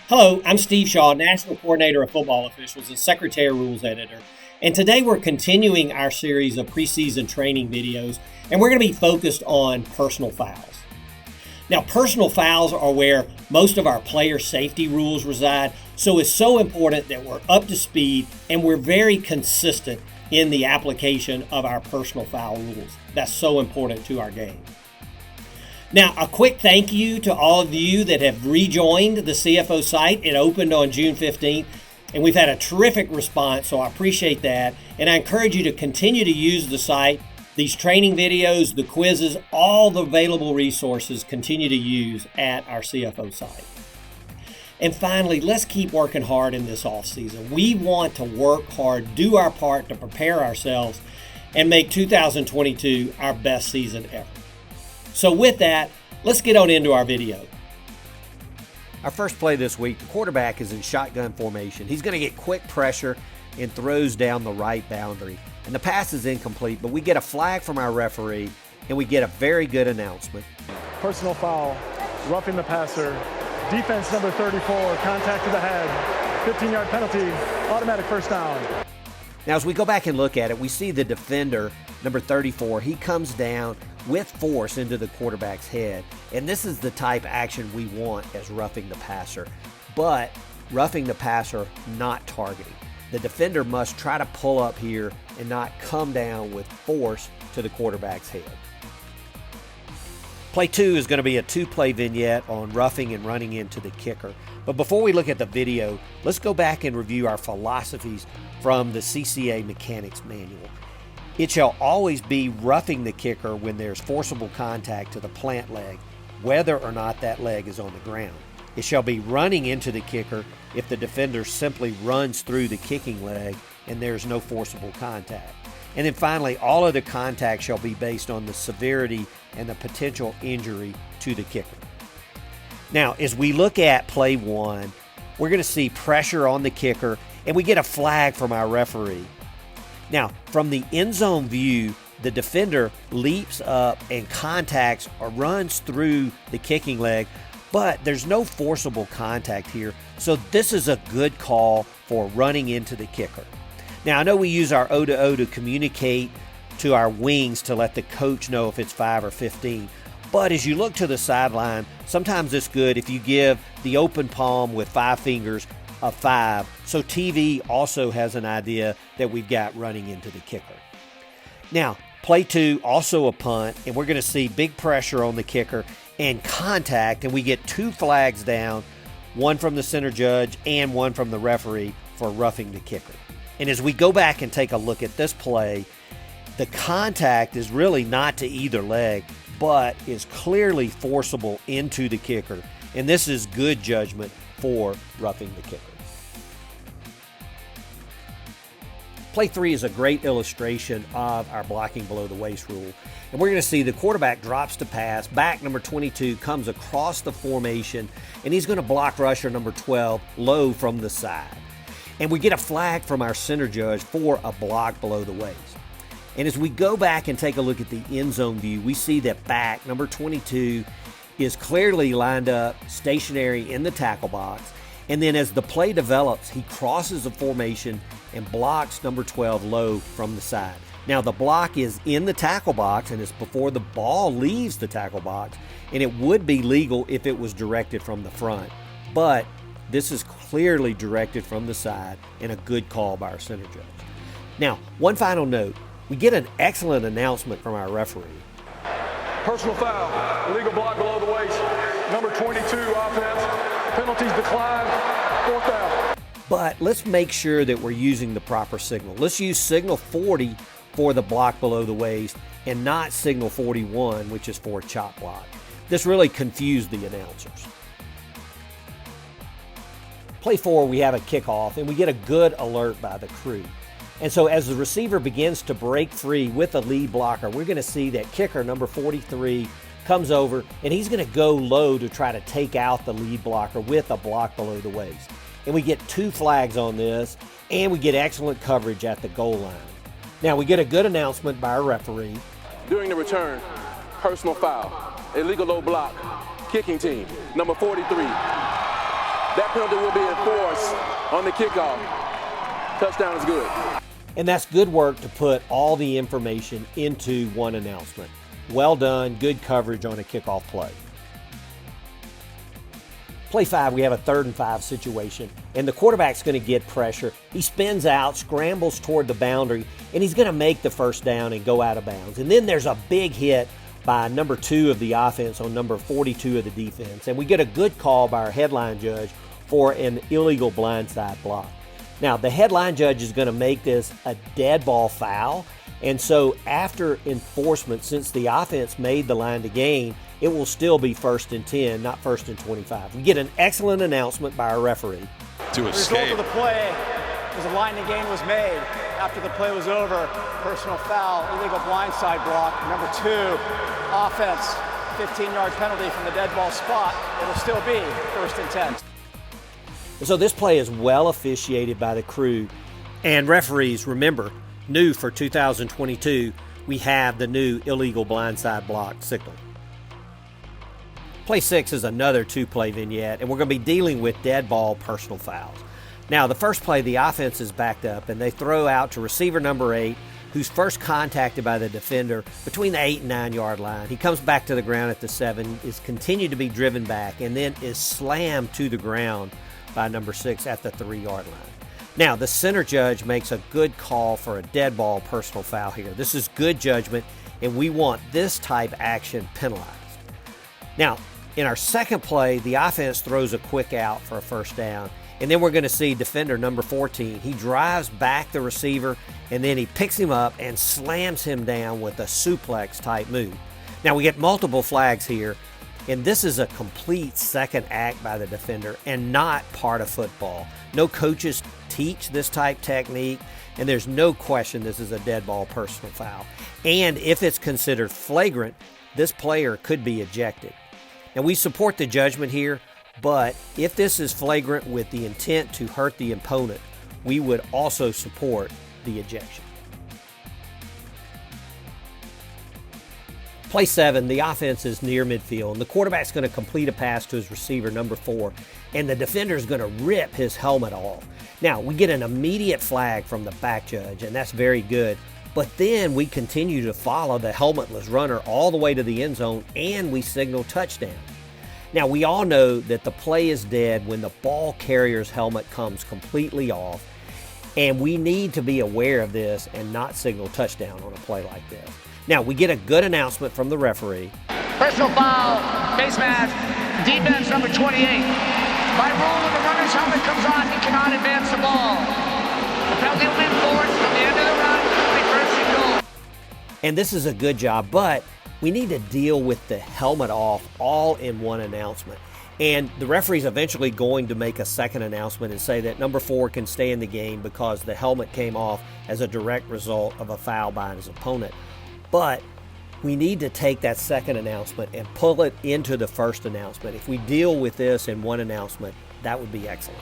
Hello, I'm Steve Shaw, National Coordinator of Football Officials and Secretary of Rules Editor. And today we're continuing our series of preseason training videos, and we're going to be focused on personal fouls. Now, personal fouls are where most of our player safety rules reside, so it's so important that we're up to speed and we're very consistent in the application of our personal foul rules. That's so important to our game. Now, a quick thank you to all of you that have rejoined the CFO site. It opened on June 15th, and we've had a terrific response, so I appreciate that. And I encourage you to continue to use the site. These training videos, the quizzes, all the available resources continue to use at our CFO site. And finally, let's keep working hard in this off season. We want to work hard, do our part to prepare ourselves, and make 2022 our best season ever. So with that, let's get on into our video. Our first play this week, the quarterback is in shotgun formation. He's going to get quick pressure and throws down the right boundary. And the pass is incomplete, but we get a flag from our referee, and we get a very good announcement. Personal foul, roughing the passer, defense number 34, contact to the head, 15-yard penalty, automatic first down. Now, as we go back and look at it, we see the defender, number 34, he comes down with force into the quarterback's head. And this is the type of action we want as roughing the passer. But roughing the passer, not targeting. The defender must try to pull up here and not come down with force to the quarterback's head. Play 2 is going to be a 2-play vignette on roughing and running into the kicker. But before we look at the video, let's go back and review our philosophies from the CCA Mechanics Manual. It shall always be roughing the kicker when there's forcible contact to the plant leg, whether or not that leg is on the ground. It shall be running into the kicker if the defender simply runs through the kicking leg and there's no forcible contact. And then finally, all other contact shall be based on the severity and the potential injury to the kicker. Now, as we look at play 1, we're going to see pressure on the kicker, and we get a flag from our referee. Now, from the end zone view, the defender leaps up and contacts or runs through the kicking leg, but there's no forcible contact here, so this is a good call for running into the kicker. Now, I know we use our O to communicate to our wings to let the coach know if it's 5 or 15, but as you look to the sideline, sometimes it's good if you give the open palm with 5 fingers a 5, so TV also has an idea that we've got running into the kicker. Now, play 2, also a punt, and we're going to see big pressure on the kicker and contact, and we get 2 flags down, one from the center judge and one from the referee for roughing the kicker. And as we go back and take a look at this play, the contact is really not to either leg, but is clearly forcible into the kicker, and this is good judgment for roughing the kicker. Play 3 is a great illustration of our blocking below the waist rule. And we're going to see the quarterback drops to pass, back number 22 comes across the formation, and he's going to block rusher number 12 low from the side. And we get a flag from our center judge for a block below the waist. And as we go back and take a look at the end zone view, we see that back number 22 is clearly lined up stationary in the tackle box. And then as the play develops, he crosses the formation and blocks number 12 low from the side. Now, the block is in the tackle box, and it's before the ball leaves the tackle box, and it would be legal if it was directed from the front. But this is clearly directed from the side, and a good call by our center judge. Now, one final note. We get an excellent announcement from our referee. Personal foul, illegal block below the waist, number 22 offense, penalties decline, 4th down. But let's make sure that we're using the proper signal. Let's use signal 40 for the block below the waist and not signal 41, which is for a chop block. This really confused the announcers. Play 4, we have a kickoff, and we get a good alert by the crew. And so as the receiver begins to break free with a lead blocker, we're going to see that kicker number 43 comes over, and he's going to go low to try to take out the lead blocker with a block below the waist. And we get 2 flags on this, and we get excellent coverage at the goal line. Now, we get a good announcement by our referee. During the return, personal foul, illegal low block, kicking team, number 43. that penalty will be enforced on the kickoff. Touchdown is good. And that's good work to put all the information into one announcement. Well done, good coverage on a kickoff play. Play 5, we have a 3rd and 5 situation, and the quarterback's going to get pressure. He spins out, scrambles toward the boundary, and he's going to make the first down and go out of bounds. And then there's a big hit by number 2 of the offense on number 42 of the defense. And we get a good call by our headline judge for an illegal blindside block. Now, the headline judge is going to make this a dead ball foul. And so after enforcement, since the offense made the line to gain, it will still be 1st and 10, not 1st and 25. We get an excellent announcement by our referee. To escape. The result of the play was a line to gain was made. After the play was over, personal foul, illegal blindside block. Number 2, offense, 15-yard penalty from the dead ball spot. It'll still be 1st and 10. So this play is well officiated by the crew. And referees, remember, new for 2022, we have the new illegal blindside block signal. Play 6 is another 2-play vignette, and we're going to be dealing with dead ball personal fouls. Now, the first play, the offense is backed up, and they throw out to receiver number 8, who's first contacted by the defender between the 8 and 9-yard line. He comes back to the ground at the 7, is continued to be driven back, and then is slammed to the ground by number 6 at the 3-yard line. Now, the center judge makes a good call for a dead ball personal foul here. This is good judgment, and we want this type action penalized. Now, in our second play, the offense throws a quick out for a first down, and then we're going to see defender number 14. He drives back the receiver, and then he picks him up and slams him down with a suplex-type move. Now, we get multiple flags here, and this is a complete second act by the defender and not part of football. No coaches teach this type technique, and there's no question this is a dead ball personal foul. And if it's considered flagrant, this player could be ejected. Now, we support the judgment here, but if this is flagrant with the intent to hurt the opponent, we would also support the ejection. Play 7, the offense is near midfield, and the quarterback's going to complete a pass to his receiver, number 4, and the defender is going to rip his helmet off. Now, we get an immediate flag from the back judge, and that's very good. But then we continue to follow the helmetless runner all the way to the end zone, and we signal touchdown. Now, we all know that the play is dead when the ball carrier's helmet comes completely off, and we need to be aware of this and not signal touchdown on a play like this. Now, we get a good announcement from the referee. Personal foul, face mask, defense number 28. By rule, when the runner's helmet comes on, he cannot advance the ball. The penalty will be enforced from the end of the run. And this is a good job, but we need to deal with the helmet off all in one announcement. And the referee's eventually going to make a second announcement and say that number 4 can stay in the game because the helmet came off as a direct result of a foul by his opponent. But we need to take that second announcement and pull it into the first announcement. If we deal with this in one announcement, that would be excellent.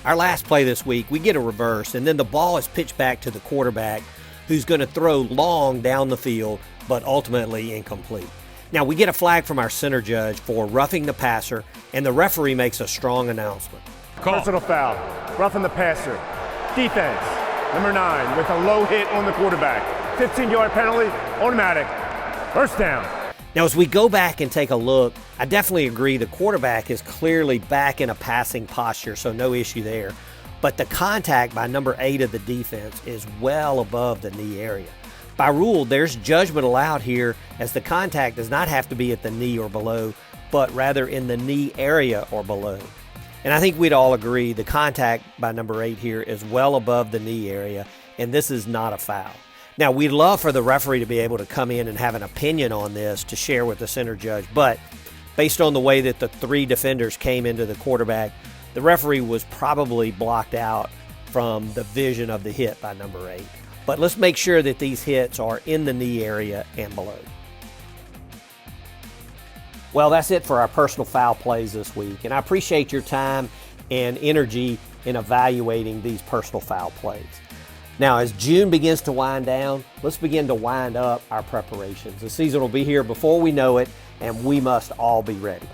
Our last play this week, we get a reverse, and then the ball is pitched back to the quarterback, who's going to throw long down the field, but ultimately incomplete. Now, we get a flag from our center judge for roughing the passer, and the referee makes a strong announcement. Personal foul, roughing the passer. Defense, number 9, with a low hit on the quarterback. 15-yard penalty, automatic. First down. Now, as we go back and take a look, I definitely agree the quarterback is clearly back in a passing posture, so no issue there. But the contact by number 8 of the defense is well above the knee area. By rule, there's judgment allowed here, as the contact does not have to be at the knee or below, but rather in the knee area or below. And I think we'd all agree the contact by number 8 here is well above the knee area, and this is not a foul. Now, we'd love for the referee to be able to come in and have an opinion on this to share with the center judge, but based on the way that the 3 defenders came into the quarterback, the referee was probably blocked out from the vision of the hit by number 8. But let's make sure that these hits are in the knee area and below. Well, that's it for our personal foul plays this week, and I appreciate your time and energy in evaluating these personal foul plays. Now, as June begins to wind down, let's begin to wind up our preparations. The season will be here before we know it, and we must all be ready.